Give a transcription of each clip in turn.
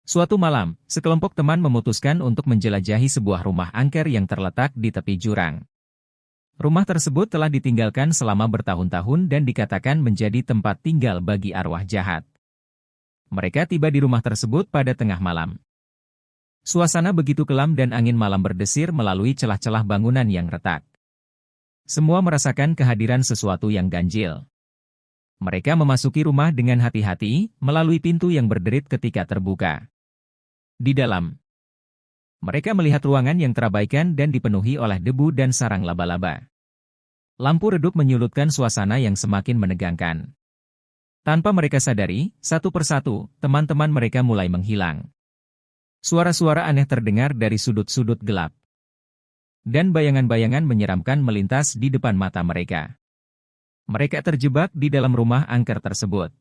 Suatu malam, sekelompok teman memutuskan untuk menjelajahi sebuah rumah angker yang terletak di tepi jurang. Rumah tersebut telah ditinggalkan selama bertahun-tahun dan dikatakan menjadi tempat tinggal bagi arwah jahat. Mereka tiba di rumah tersebut pada tengah malam. Suasana begitu kelam dan angin malam berdesir melalui celah-celah bangunan yang retak. Semua merasakan kehadiran sesuatu yang ganjil. Mereka memasuki rumah dengan hati-hati, melalui pintu yang berderit ketika terbuka. Di dalam, mereka melihat ruangan yang terabaikan dan dipenuhi oleh debu dan sarang laba-laba. Lampu redup menyulutkan suasana yang semakin menegangkan. Tanpa mereka sadari, satu persatu, teman-teman mereka mulai menghilang. Suara-suara aneh terdengar dari sudut-sudut gelap. Dan bayangan-bayangan menyeramkan melintas di depan mata mereka. Mereka terjebak di dalam rumah angker tersebut.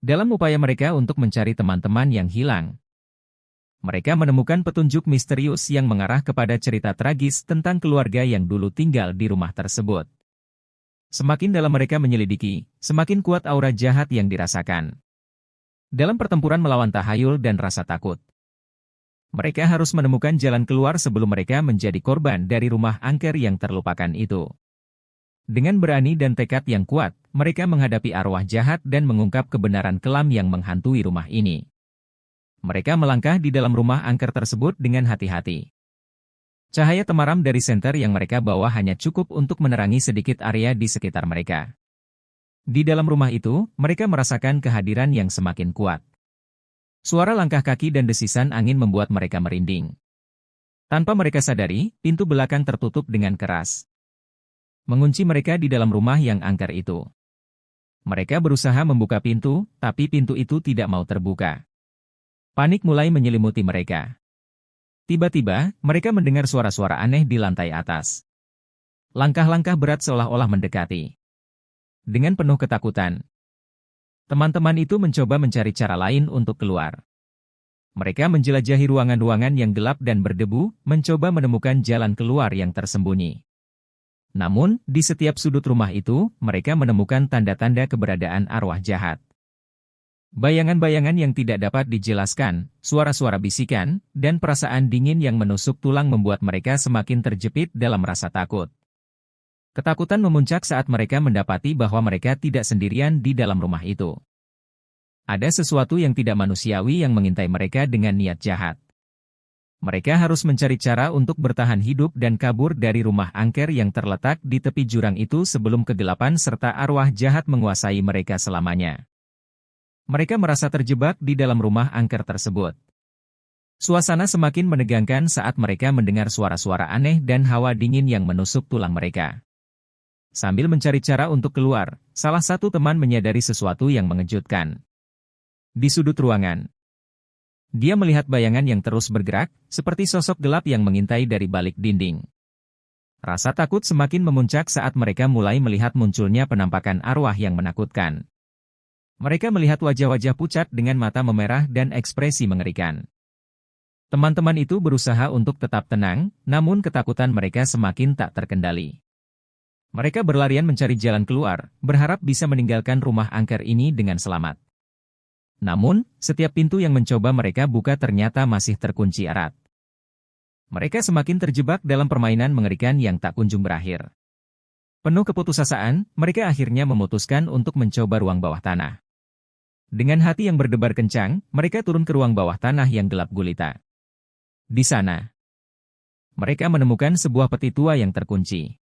Dalam upaya mereka untuk mencari teman-teman yang hilang, mereka menemukan petunjuk misterius yang mengarah kepada cerita tragis tentang keluarga yang dulu tinggal di rumah tersebut. Semakin dalam mereka menyelidiki, semakin kuat aura jahat yang dirasakan. Dalam pertempuran melawan tahayul dan rasa takut, mereka harus menemukan jalan keluar sebelum mereka menjadi korban dari rumah angker yang terlupakan itu. Dengan berani dan tekad yang kuat, mereka menghadapi arwah jahat dan mengungkap kebenaran kelam yang menghantui rumah ini. Mereka melangkah di dalam rumah angker tersebut dengan hati-hati. Cahaya temaram dari senter yang mereka bawa hanya cukup untuk menerangi sedikit area di sekitar mereka. Di dalam rumah itu, mereka merasakan kehadiran yang semakin kuat. Suara langkah kaki dan desisan angin membuat mereka merinding. Tanpa mereka sadari, pintu belakang tertutup dengan keras, mengunci mereka di dalam rumah yang angker itu. Mereka berusaha membuka pintu, tapi pintu itu tidak mau terbuka. Panik mulai menyelimuti mereka. Tiba-tiba, mereka mendengar suara-suara aneh di lantai atas. Langkah-langkah berat seolah-olah mendekati. Dengan penuh ketakutan, teman-teman itu mencoba mencari cara lain untuk keluar. Mereka menjelajahi ruangan-ruangan yang gelap dan berdebu, mencoba menemukan jalan keluar yang tersembunyi. Namun, di setiap sudut rumah itu, mereka menemukan tanda-tanda keberadaan arwah jahat. Bayangan-bayangan yang tidak dapat dijelaskan, suara-suara bisikan, dan perasaan dingin yang menusuk tulang membuat mereka semakin terjepit dalam rasa takut. Ketakutan memuncak saat mereka mendapati bahwa mereka tidak sendirian di dalam rumah itu. Ada sesuatu yang tidak manusiawi yang mengintai mereka dengan niat jahat. Mereka harus mencari cara untuk bertahan hidup dan kabur dari rumah angker yang terletak di tepi jurang itu sebelum kegelapan serta arwah jahat menguasai mereka selamanya. Mereka merasa terjebak di dalam rumah angker tersebut. Suasana semakin menegangkan saat mereka mendengar suara-suara aneh dan hawa dingin yang menusuk tulang mereka. Sambil mencari cara untuk keluar, salah satu teman menyadari sesuatu yang mengejutkan. Di sudut ruangan, dia melihat bayangan yang terus bergerak, seperti sosok gelap yang mengintai dari balik dinding. Rasa takut semakin memuncak saat mereka mulai melihat munculnya penampakan arwah yang menakutkan. Mereka melihat wajah-wajah pucat dengan mata memerah dan ekspresi mengerikan. Teman-teman itu berusaha untuk tetap tenang, namun ketakutan mereka semakin tak terkendali. Mereka berlarian mencari jalan keluar, berharap bisa meninggalkan rumah angker ini dengan selamat. Namun, setiap pintu yang mencoba mereka buka ternyata masih terkunci erat. Mereka semakin terjebak dalam permainan mengerikan yang tak kunjung berakhir. Penuh keputusasaan, mereka akhirnya memutuskan untuk mencoba ruang bawah tanah. Dengan hati yang berdebar kencang, mereka turun ke ruang bawah tanah yang gelap gulita. Di sana, mereka menemukan sebuah peti tua yang terkunci.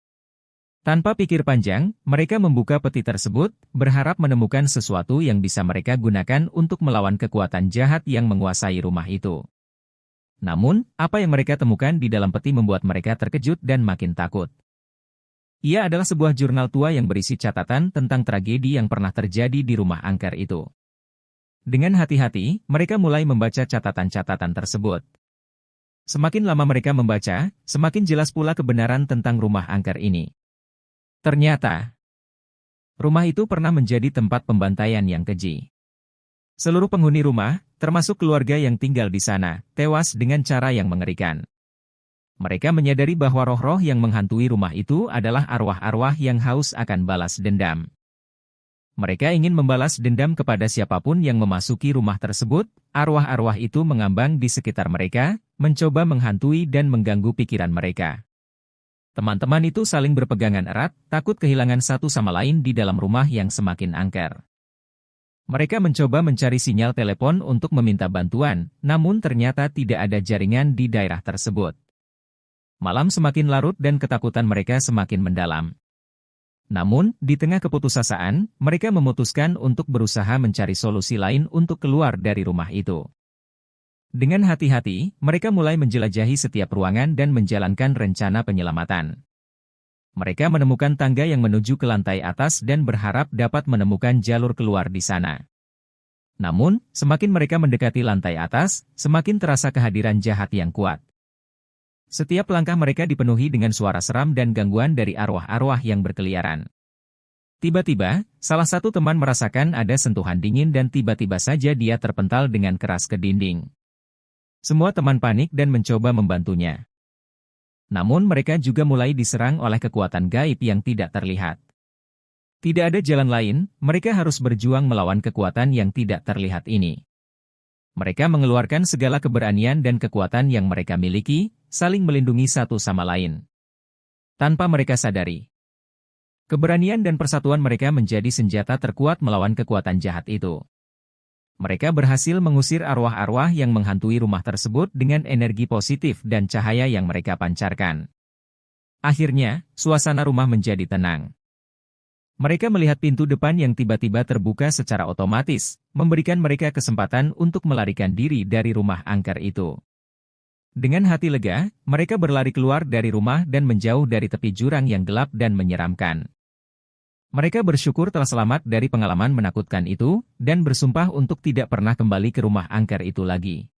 Tanpa pikir panjang, mereka membuka peti tersebut, berharap menemukan sesuatu yang bisa mereka gunakan untuk melawan kekuatan jahat yang menguasai rumah itu. Namun, apa yang mereka temukan di dalam peti membuat mereka terkejut dan makin takut. Ia adalah sebuah jurnal tua yang berisi catatan tentang tragedi yang pernah terjadi di rumah angker itu. Dengan hati-hati, mereka mulai membaca catatan-catatan tersebut. Semakin lama mereka membaca, semakin jelas pula kebenaran tentang rumah angker ini. Ternyata, rumah itu pernah menjadi tempat pembantaian yang keji. Seluruh penghuni rumah, termasuk keluarga yang tinggal di sana, tewas dengan cara yang mengerikan. Mereka menyadari bahwa roh-roh yang menghantui rumah itu adalah arwah-arwah yang haus akan balas dendam. Mereka ingin membalas dendam kepada siapapun yang memasuki rumah tersebut. Arwah-arwah itu mengambang di sekitar mereka, mencoba menghantui dan mengganggu pikiran mereka. Teman-teman itu saling berpegangan erat, takut kehilangan satu sama lain di dalam rumah yang semakin angker. Mereka mencoba mencari sinyal telepon untuk meminta bantuan, namun ternyata tidak ada jaringan di daerah tersebut. Malam semakin larut dan ketakutan mereka semakin mendalam. Namun, di tengah keputusasaan, mereka memutuskan untuk berusaha mencari solusi lain untuk keluar dari rumah itu. Dengan hati-hati, mereka mulai menjelajahi setiap ruangan dan menjalankan rencana penyelamatan. Mereka menemukan tangga yang menuju ke lantai atas dan berharap dapat menemukan jalur keluar di sana. Namun, semakin mereka mendekati lantai atas, semakin terasa kehadiran jahat yang kuat. Setiap langkah mereka dipenuhi dengan suara seram dan gangguan dari arwah-arwah yang berkeliaran. Tiba-tiba, salah satu teman merasakan ada sentuhan dingin dan tiba-tiba saja dia terpental dengan keras ke dinding. Semua teman panik dan mencoba membantunya. Namun mereka juga mulai diserang oleh kekuatan gaib yang tidak terlihat. Tidak ada jalan lain, mereka harus berjuang melawan kekuatan yang tidak terlihat ini. Mereka mengeluarkan segala keberanian dan kekuatan yang mereka miliki, saling melindungi satu sama lain. Tanpa mereka sadari, keberanian dan persatuan mereka menjadi senjata terkuat melawan kekuatan jahat itu. Mereka berhasil mengusir arwah-arwah yang menghantui rumah tersebut dengan energi positif dan cahaya yang mereka pancarkan. Akhirnya, suasana rumah menjadi tenang. Mereka melihat pintu depan yang tiba-tiba terbuka secara otomatis, memberikan mereka kesempatan untuk melarikan diri dari rumah angker itu. Dengan hati lega, mereka berlari keluar dari rumah dan menjauh dari tepi jurang yang gelap dan menyeramkan. Mereka bersyukur telah selamat dari pengalaman menakutkan itu, dan bersumpah untuk tidak pernah kembali ke rumah angker itu lagi.